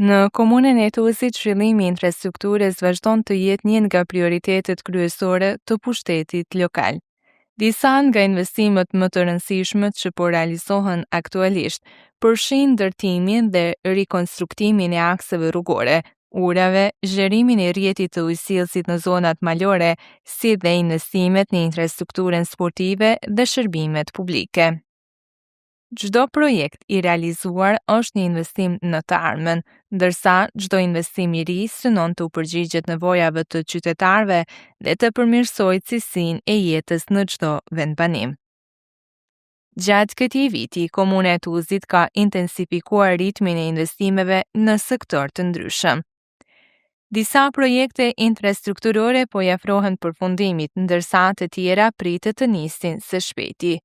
Në komunën e Tuzit, zhvillimi i infrastrukturës vazhdon të jetë një nga prioritetet kryesore të pushtetit lokal. Disa nga investimet më të rëndësishme që po realizohen aktualisht përfshijnë ndërtimin dhe rikonstruktimin e akseve rrugore, urave, zgjerimin e rrjetit të ujësillësit në zonat malore, si dhe investimet në infrastrukturën sportive dhe shërbimet publike. Çdo projekt i realizuar është një investim në të ardhmen, ndërsa çdo investim i ri synon të u përgjigjet nevojave të qytetarëve dhe të përmirësojë cilësinë e jetës në çdo vendbanim. Gjatë këtij viti, Komuna e Tuzit ka intensifikuar ritmin e investimeve në sektor të ndryshëm. Disa projekte infrastrukturore po i afrohen përfundimit, ndërsa të tjera pritet të nisin së shpejti.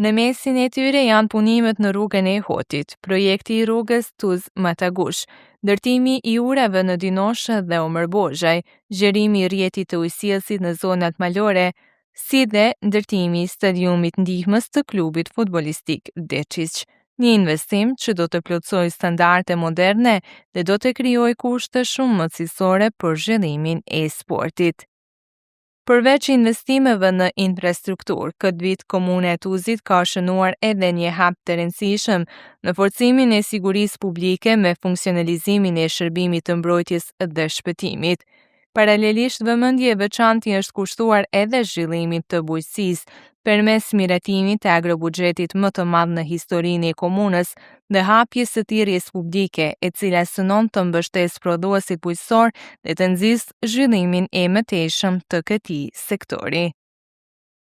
Në mesin e tyre janë punimet në rrugën e Hotit, projekti i rrugës Tuz-Matagush, ndërtimi i urave në Dinoshë dhe Omërbozhaj, zgjerimi i rrjetit të ujësillësit në zonat malore, si dhe ndërtimi i stadiumit ndihmës të klubit futbollistik Deçiç, një investim që do të plotësojë standarde moderne dhe do të krijojë kushte shumë më cilësore për zhvillimin e sportit. Përveç investimeve në infrastrukturë, këtë vit Komuna e Tuzit ka shënuar edhe një hap të rëndësishëm në forcimin e sigurisë publike me funksionalizimin e shërbimit të mbrojtjes dhe shpëtimit. Paralelisht, vëmendje e veçantë është kushtuar edhe zhvillimit të bujqësisë përmes miratimit të agrobuxhetit më të madh në historinë e komunës dhe hapjes së thirrjes publike, e cila synon të mbështesë prodhuesit bujqësor dhe të nxjisë zhvillimin e mëtejshëm të këtij sektori.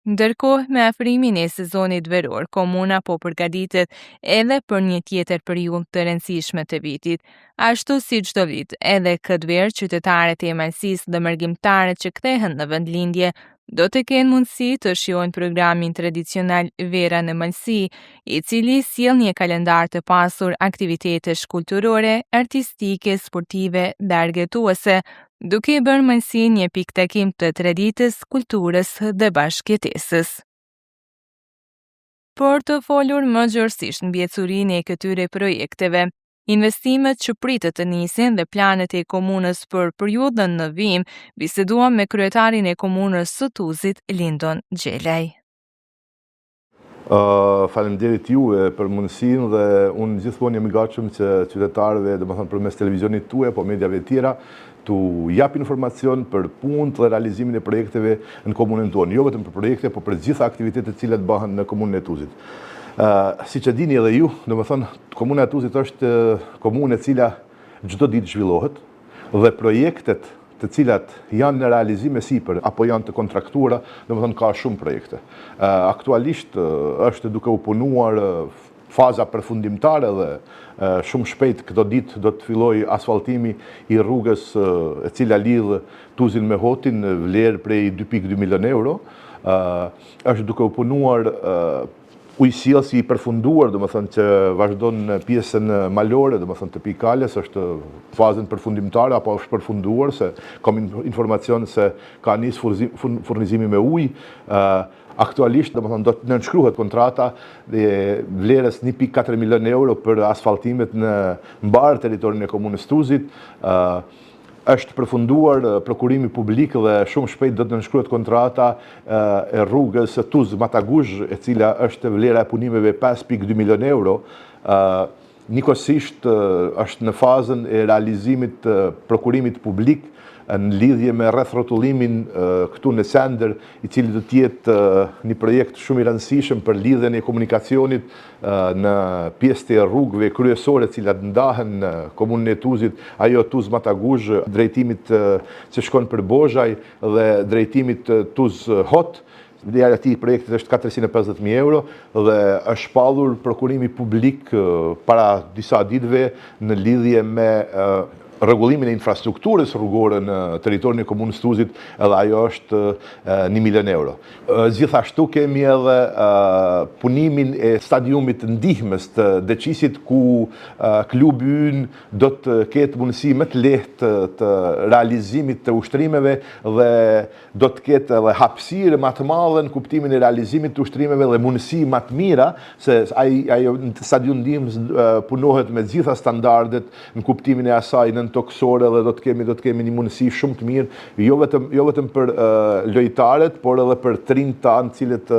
Ndërkohë, me afrimin e sezonit veror, komuna po përgatitet edhe për një tjetër periudhë të rëndësishme të vitit. Ashtu si çdo vit, edhe këtë verë qytetarët e Malësisë dhe mërgjimtarët që kthehen në vendlindje do të kenë mundësi të shijojnë programin tradicional Vera në Malësi, i cili sjell një kalendar të pasur aktivitetesh kulturore, artistike, sportive dhe argëtuese, duke i bërë Malësi një pikë takim të traditës, kulturës dhe bashkëjetesës. Por të folur më gjërësisht mbi ecurinë e këtyre projekteve, investimet që pritet të nisin dhe planet e komunës për periudhën në vijim, biseduam me kryetarin e komunës së Tuzit, Lindon Xhelaj. Faleminderit juve për mundësinë dhe unë gjithmonë jam i gatshëm që qytetarëve, domethënë përmes televizionit tuaj apo mediave tjera, tu jap informacion për punët dhe realizimin e projekteve në komunën tonë, jo vetëm për projekte, por për gjitha aktivitetet të cilat bëhen në komunën e Tuzit. Siç e dini edhe ju, domethënë komuna e Tuzit është komunë e cila çdo ditë zhvillohet dhe projektet të cilat janë në realizim e sipër apo janë të kontraktuara, domethënë ka shumë projekte. Aktualisht është duke u punuar faza përfundimtare dhe shumë shpejt këto ditë do të fillojë asfaltimi i rrugës e cila lidh Tuzin me Hotin, vlerë prej 2.2 milion euro. Është duke u punuar ujësillësi i përfunduar, domethënë që vazhdon në pjesën malore, domethënë të Pikales, është fazën përfundimtare apo është përfunduar, se kam informacion se ka nisë furnizimi me ujë. Aktualisht, domethënë do të nënshkruhet kontrata dhe vlerës 1.4 milion euro për asfaltimet në mbar territorin e komunës Tuzit. Është përfunduar prokurimi publik dhe shumë shpejt do të nënshkruhet kontrata e rrugës Tuz-Matagush, e cila është vlera e punimeve 5.2 milion euro. Njëkohësisht është në fazën e realizimit të prokurimit publik në lidhje me rrethrotullimin këtu në Sender, i cili do të jetë një projekt shumë i rëndësishëm për lidhjen e komunikacionit në pjesët e rrugëve kryesore të cilat ndahen në komunën e Tuzit, ajo Tuz-Matagush, drejtimit që shkon për Bozhaj dhe drejtimit Tuz-Hot. Vlera e këtij projekti është 450.000 euro dhe është shpallur prokurimi publik para disa ditëve në lidhje me rregullimin e infrastrukturës rrugore në territorin e komunës Tuzit, edhe ajo është 1 milion euro. Gjithashtu kemi edhe punimin e stadiumit të ndihmës të Deqisit, ku klubi ynë do të ketë mundësi më të lehtë të realizimit të ushtrimeve dhe do të ketë edhe hapësirë më të madhe në kuptimin e realizimit të ushtrimeve dhe mundësi më të mira, se ajo stadium ndihmës punohet me gjitha standardet në kuptimin e asaj toksore dhe do të kemi një mundësi shumë të mirë, jo vetëm për lojtarët, por edhe për trinjtë tanë cilët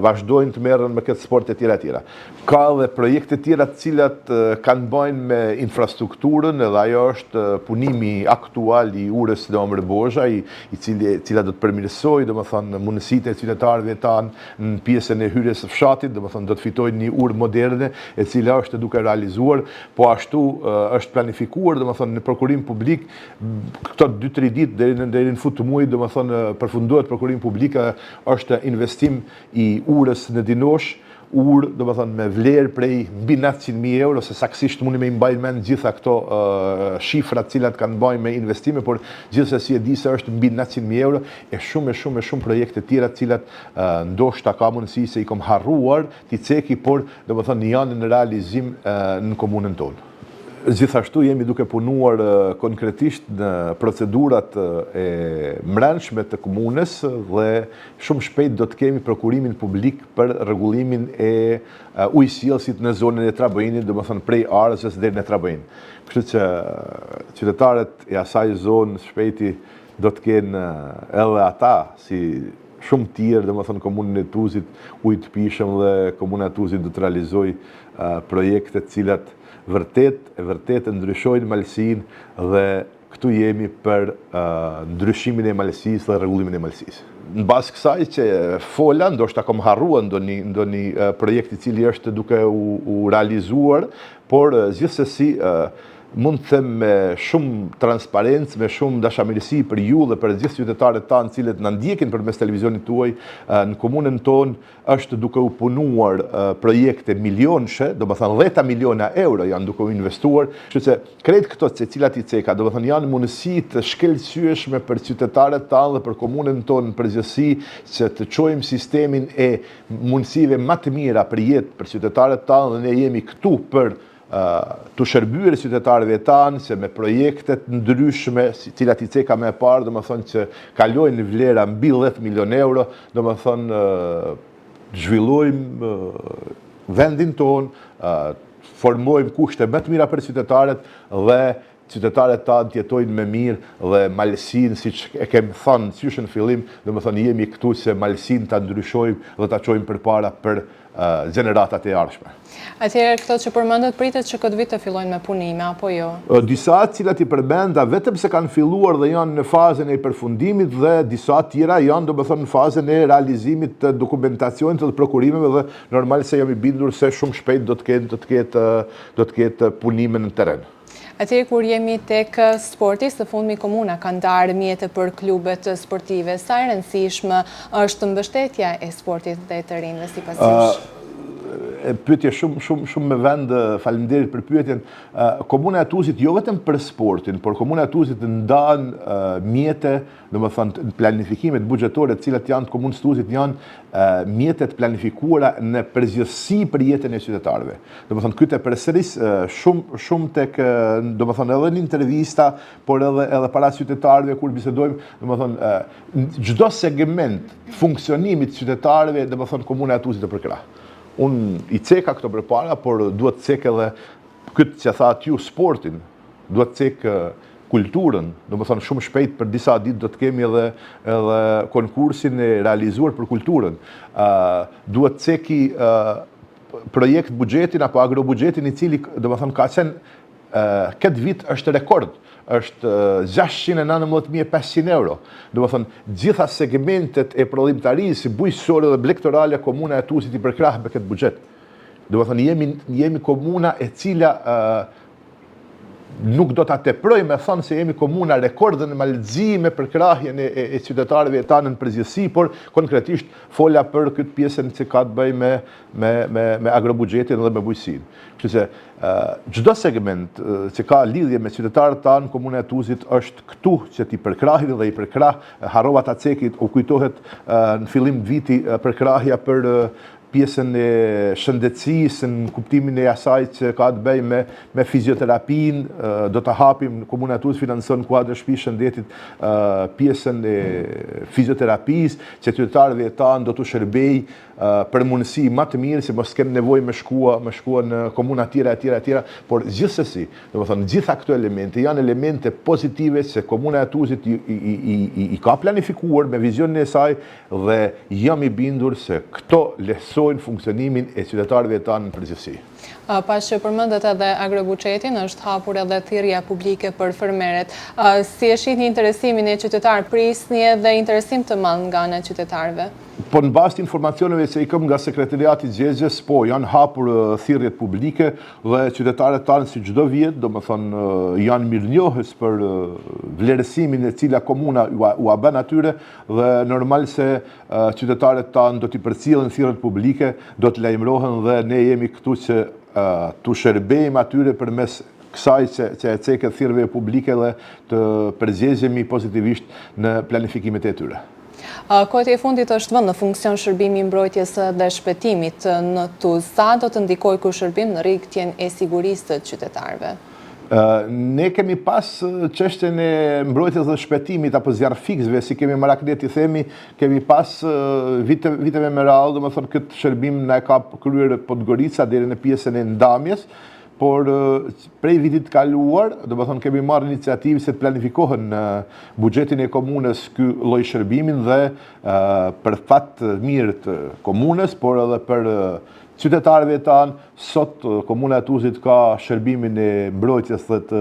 vazhdojnë të merren me këtë sport e tjera. Ka edhe projekte tjera të cilat kanë bëjnë me infrastrukturën, edhe ajo është punimi aktual i urës në Omër Bozha, cila do të përmirësoj, domethënë, mundësitë e qytetarëve tanë në pjesën e hyrjes së fshatit, domethënë do të fitojnë një urë moderne, e cila është duke realizuar, po ashtu është planifikuar, domethënë në prokurim publik, këto 2-3 ditë deri në fund të muajit, domethënë përfundohet prokurim publik, është investim i urës në Dinosh, urë, domethënë me vlerë prej mbi 900.000 euro, se saktësisht mundi me i mbaj mend gjitha këto shifrat cilat kanë bëjnë me investime, por gjithsesi e di se është mbi 900.000 euro, e shumë projekte tjera cilat ndoshta ka mundësi se i kom harruar t'i ceki, por domethënë janë në realizim në komunën tonë. Gjithashtu jemi duke punuar konkretisht në procedurat e mbrëmshme të komunës dhe shumë shpejt do të kemi prokurimin publik për rregullimin e ujësjellësit në zonën e Trabëinit, domethënë prej Arësës deri në Trabëin. Kështu që qytetarët e asaj zonë shpejti do të kenë edhe ata si shumë tjerë, domethënë komunën e Tuzit, ujë të pishëm dhe komuna e Tuzit do të realizojë projekte të cilat vërtet ndryshojnë malësinë dhe këtu jemi për ndryshimin e malësisë dhe rregullimin e malësisë. Në bazë kësaj që fola, ndoshta kom harruar ndonjë projekt i cili është duke u realizuar, por gjithsesi mund të them me shumë transparencë, me shumë dashamirësi për ju dhe për gjithë qytetarët tanë cilët na ndjekin përmes televizionit tuaj, në komunën tonë është duke u punuar projekte milionëshe, domethënë 10 miliona euro janë duke u investuar, kështu që krejt këto se cilat i ceka, domethënë janë mundësi të shkëlqyeshme për qytetarët tanë dhe për komunën tonë në përgjithësi, që të çojmë sistemin e mundësive më të mira për jetë për qytetarët tanë dhe ne jemi këtu për të shërbyer qytetarëve tanë, se me projektet ndryshme, cilat i ceka më parë, domethënë që kalojnë vlera mbi 10 milion euro, domethënë zhvillojmë vendin tonë, formojmë kushte më të mira për qytetarët dhe qytetarët tanë të jetojnë më mirë dhe malësinë, siç e kemi thënë qysh në fillim, domethënë jemi këtu se malësinë ta ndryshojmë dhe ta çojmë përpara për gjeneratat e ardhshme. Atëherë këto që përmendët pritet që këtë vit të fillojnë me punime, apo jo? Disa cilat i përmenda vetëm se kanë filluar dhe janë në fazën e përfundimit dhe disa tjera janë domethënë në fazën e realizimit të dokumentacionit të prokurimeve dhe normal se jam i bindur se shumë shpejt do të ketë punime në terren. Atëherë kur jemi tek sporti, së fundmi komuna ka ndarë mjete për klubet sportive. Sa e rëndësishme është mbështetja e sportit dhe të rinjve sipas jush? Pyetje shumë me vend, faleminderit për pyetjen. Komuna e Tuzit jo vetëm për sportin, por komuna e Tuzit ndan mjete, domethënë planifikimet buxhetore të cilat janë të komunës Tuzit janë mjete të planifikuara në përgjithësi për jetën e qytetarëve. Domethënë këtu përsëris shumë tek domethënë edhe në intervista, por edhe para qytetarëve kur bisedojmë, domethënë çdo segment funksionimit të qytetarëve, domethënë komuna e Tuzit e përkrah. Unë i ceka këto përpara, por duhet cek edhe këtë që tha t'ju sportin, duhet cek kulturën, domethënë shumë shpejt për disa ditë do të kemi edhe konkursin e realizuar për kulturën. Duhet ceki projekt buxhetin apo agrobugjetin i cili domethënë ka qenë këtë vit është rekord. Është 619.500 euro. Domethënë gjitha segmentet e prodhimtarisë, si bujqësore dhe blegtorale, komuna e Tuzit i përkrah me këtë buxhet. Domethënë jemi komuna e cila nuk do ta teproj me thënë se jemi komuna rekordën e mallëzime për krahjen e qytetarëve tanë në përgjithësi, por konkretisht fola për këtë pjesën që ka të bëjë me agrobuxhetin dhe me bujqësinë. Kështu që çdo segment që ka lidhje me qytetarët tanë, komuna e Tuzit është këtu që ti përkrahit dhe i përkrah. Harrova ta cekit, u kujtohet në fillim viti përkrahja për pjesën e shëndetësisë në kuptimin e asaj që ka të bëjë me fizioterapin, do të hapim, komuna e Tuzit financon kuadër shtëpi shëndetit pjesën e fizioterapisë, që qytetarëve tanë do të shërbej për mundësi më të mirë, se mos kenë nevojë me shkua në komuna tjera, por gjithsesi, domethënë gjitha këto elemente janë elemente pozitive që komuna e Tuzit i ka planifikuar me vizionin e saj dhe jam i bindur se këto lehtësojnë funksionimin e qytetarëve tanë në përgjithësi. Pas që përmendet edhe agrobuxhetin, është hapur edhe thirrja publike për fermerët. Si e shihni interesimin e qytetarëve, prisni edhe interesim të madh nga ana e qytetarëve? Po në bazë të informacioneve që i kam nga sekretariati Gjegjes, po janë hapur thirrjet publike dhe qytetarët tanë si çdo vit, domethënë janë mirënjohës për vlerësimin e cila komuna u bën atyre dhe normal se qytetarët tanë do t'i përcjellin thirrjet publike, do të lajmërohen dhe ne jemi këtu që t'u shërbejmë atyre përmes kësaj që e ceket thirrjeve publike dhe të përgjigjemi pozitivisht në planifikimet e tyre. Kohët e fundit është vënë në funksion shërbimi i mbrojtjes dhe shpëtimit në Tuzë. Sa do të ndikojë ky shërbim në rrigtjen e sigurisë të qytetarëve? Ne kemi pas çështjen e mbrojtjes dhe shpëtimit apo zjarrfiksve, si kemi Maraknet i themi, kemi pas viteve me radhë, domethënë këtë shërbim na e ka kryer Podgorica deri në pjesën e Ndamjes. Por prej vitit kaluar, domethënë kemi marrë iniciativë se të planifikohen në buxhetin e komunës ky lloj shërbimin dhe për fat mirë të komunës, por edhe për qytetarëve tanë, sot komuna e Tuzit ka shërbimin e mbrojtjes dhe të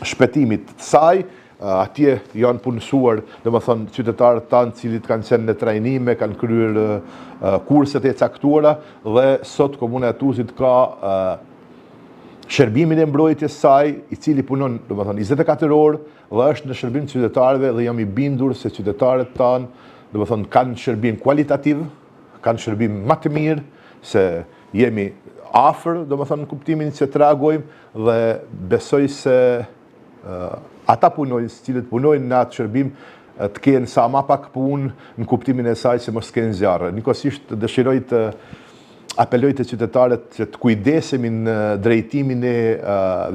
shpëtimit të saj. Atje janë punësuar, domethënë qytetarët tanë cilit kanë qenë në trajnime, kanë kryer kurset e caktuara dhe sot komuna e Tuzit ka shërbimin e mbrojtjes saj, i cili punon, domethënë 24 orë dhe është në shërbim të qytetarëve dhe jam i bindur se qytetarët tanë, domethënë kanë shërbim kualitativ, kanë shërbim më të mirë, se jemi afër, domethënë në kuptimin që të reagojmë dhe besoj se ata punojnë, cilët punojnë në atë shërbim, të kenë sa më pak punë në kuptimin e saj që mos kenë zjarre. Njëkohësisht dëshiroj të apeloj të qytetarët që të kujdesemi në drejtimin e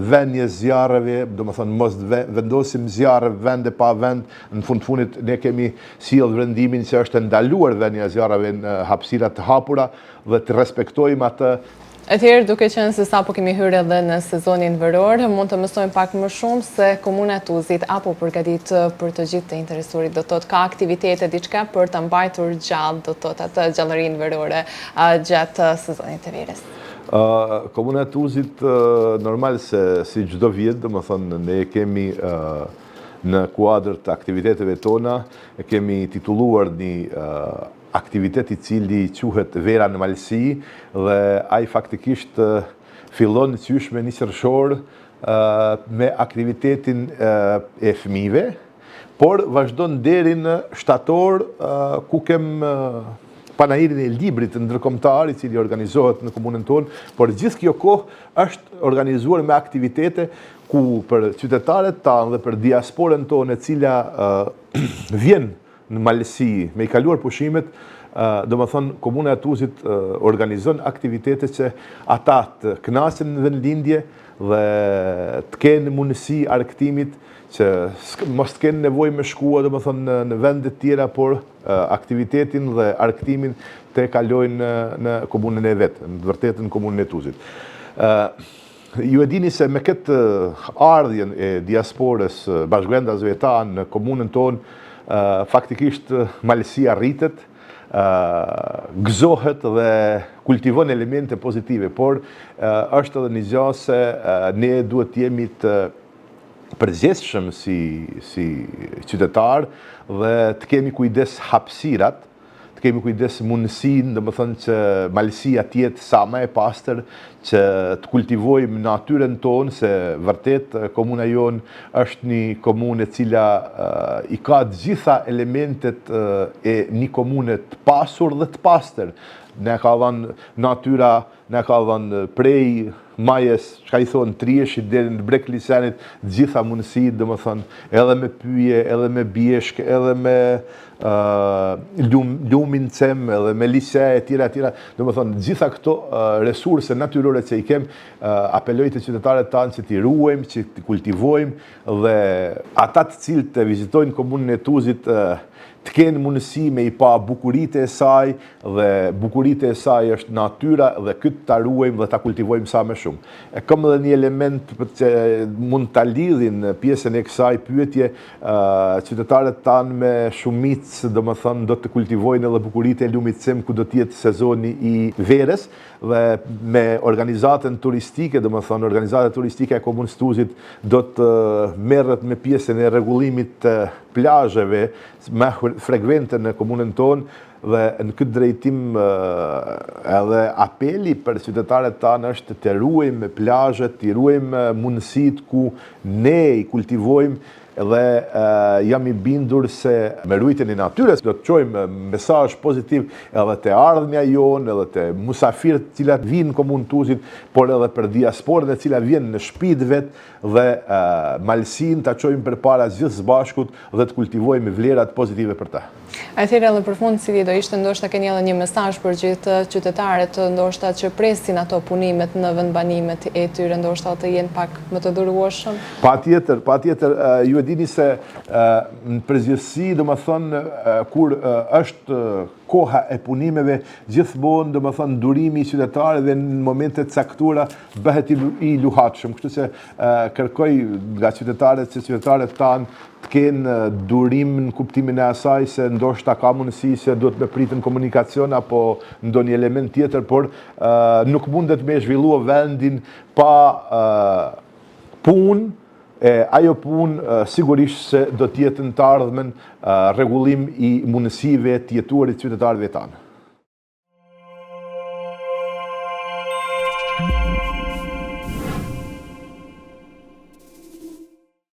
vendjes zjarreve, domethënë mos vendosim zjarre vende pa vend. Në fundit ne kemi sjellë vendimin që është ndaluar vendja e zjarreve në hapësira të hapura dhe të respektojmë atë. Atëherë, duke qenë se sapo kemi hyrë edhe në sezonin veror, mund të mësojmë pak më shumë se komuna e Tuzit apo përgatit për të gjithë të interesuarit, do të thotë ka aktivitete diçka për të mbajtur gjallë, do të thotë atë gjallërinë verore gjatë sezonit të verës. Komuna e Tuzit normal se si çdo vit, domethënë ne kemi në kuadër të aktiviteteve tona, kemi titulluar një aktivitet i cili quhet Vera në Malësi dhe ai faktikisht fillon qysh me 1 qershor me aktivitetin e fëmijëve, por vazhdon deri në shtator ku kem panajirin e librit ndërkombëtar i cili organizohet në komunën tonë, por gjithë kjo kohë është organizuar me aktivitete ku për qytetarët tanë dhe për diasporën tonë e cila vjen në Malësi me i kaluar pushimet, domethënë komuna e Tuzit organizon aktivitete që ata të kënaqen në vendlindje dhe të kenë mundësi argëtimit, që mos të kenë nevojë me shkua domethënë në vende të tjera, por aktivitetin dhe argëtimin të kalojnë në komunën e vet, në të vërtetën komunën e Tuzit. Ju e dini se me këtë ardhjen e diasporës bashkëvendasve tanë në komunën tonë, faktikisht Malësia rritet, gëzohet dhe kultivon elemente pozitive, por është edhe një gjë se ne duhet të jemi të përgjegjshëm si qytetar dhe të kemi kujdes hapësirat, të kemi kujdes mundësinë, domethënë që malësia të jetë sa më e pastër, që të kultivojmë natyrën tonë, se vërtet komuna jonë është një komunë e cila i ka të gjitha elementet e një komune të pasur dhe të pastër. Ne ka dhënë natyra, ne ka dhënë prej majës, çka i thonë Trieshit deri në breg lisenit, gjitha mundësitë, domethënë, edhe me pyje, edhe me bjeshk, edhe me lumin cem, edhe me lise e tjera, domethënë, gjitha këto resurse natyrore që i kem, apeloj të qytetarët tanë që t'i ruajmë, që t'i kultivojmë, dhe ata të cilët të vizitojnë komunën e Tuzit të kenë mundësi me i pa bukuritë e saj, dhe bukuritë e saj është natyra, dhe këtë ta ruajmë dhe ta kultivojmë sa më shumë. E kam edhe një element që mund ta lidhin pjesën e kësaj pyetje, qytetarët tanë me shumicë, domethënë, do të kultivojnë edhe bukuritë e lumit cem ku do të jetë sezoni i verës, dhe me organizatën turistike, domethënë organizata turistike e komunës Tuzit do të merret me pjesën e rregullimit të plazheve më frekuente në komunën tonë, dhe në këtë drejtim edhe apeli për qytetarët tanë është të ruajmë plazhet, të ruajmë mundësitë ku ne i kultivojmë, dhe jam i bindur se me rujtjen e natyrës do të çojmë mesazh pozitiv edhe te ardhmja jonë, edhe te musafirët të cilat vinë në komunën Tuzit, por edhe për diasporën e cila vjen në shtëpitë vet, dhe malësinë ta çojmë përpara gjithë së bashkut dhe të kultivojmë vlerat pozitive për ta. Atëherë edhe për fund, cili do ishte ndoshta keni edhe një mesazh për gjithë qytetarët ndoshta që presin ato punimet në vendbanimet e tyre, ndoshta të jenë pak më të durueshëm? Patjetër, ju e dini se në përgjithësi, domethënë, kur është koha e punimeve, gjithmonë, domethënë, durimi i qytetarëve në momente të caktuara bëhet i luhatshëm. Kështu që kërkoj nga qytetarët tanë të kenë durim në kuptimin e asaj se ndoshta ka mundësi se do të me pritën komunikacion apo ndonjë element tjetër, por nuk mundet me zhvillua vendin pa punë. Ajo punë sigurisht se do t'jetë në të ardhmen rregullim i mundësive të jetuarit qytetarëve tanë.